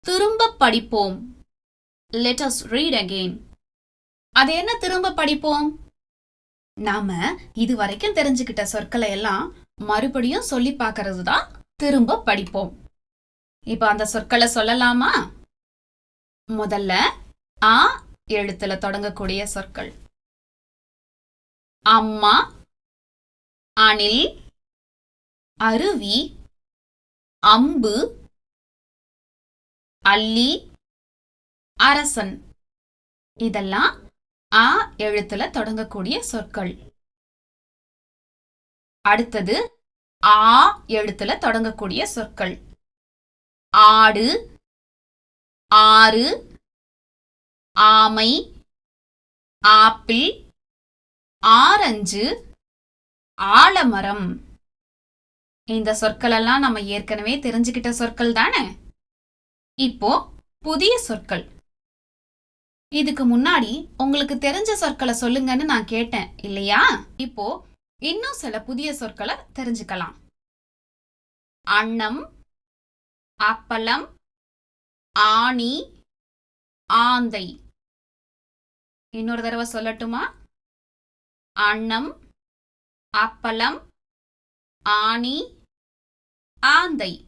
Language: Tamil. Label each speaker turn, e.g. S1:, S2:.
S1: திரும்ப படிப்போம். Let us read again. அது என்ன திரும்ப படிப்போம்? நாம இதுவரைக்கும் தெரிஞ்சுக்கிட்ட சொற்களை எல்லாம் மறுபடியும் சொல்லி பார்க்கறது தான் திரும்ப படிப்போம். இப்ப அந்த சொற்களை சொல்லலாமா? முதல்ல ஆ எழுத்துல தொடங்கக்கூடிய சொற்கள். அம்மா, அணில், அருவி, அம்பு, அல்லி, அரசன். இதெல்லாம் ஆ எழுத்துல தொடங்கக்கூடிய சொற்கள். அடுத்தது ஆ எழுத்துல தொடங்கக்கூடிய சொற்கள். ஆடு, ஆறு, ஆமை, ஆப்பிள், ஆரஞ்சு, ஆலமரம். இந்த சொற்களெல்லாம் நம்ம ஏற்கனவே தெரிஞ்சுக்கிட்ட சொற்கள் தானே? இப்போ புதிய சொற்கள். இதுக்கு முன்னாடி உங்களுக்கு தெரிஞ்ச சொற்களை சொல்லுங்கன்னு நான் கேட்டேன் இல்லையா? இப்போ இன்னும் சில புதிய சொற்களை தெரிஞ்சுக்கலாம். அன்னம், அப்பளம், ஆணி, ஆந்தை. இன்னொரு தடவை சொல்லட்டுமா? அன்னம், அப்பளம், ஆணி, ஆந்தை.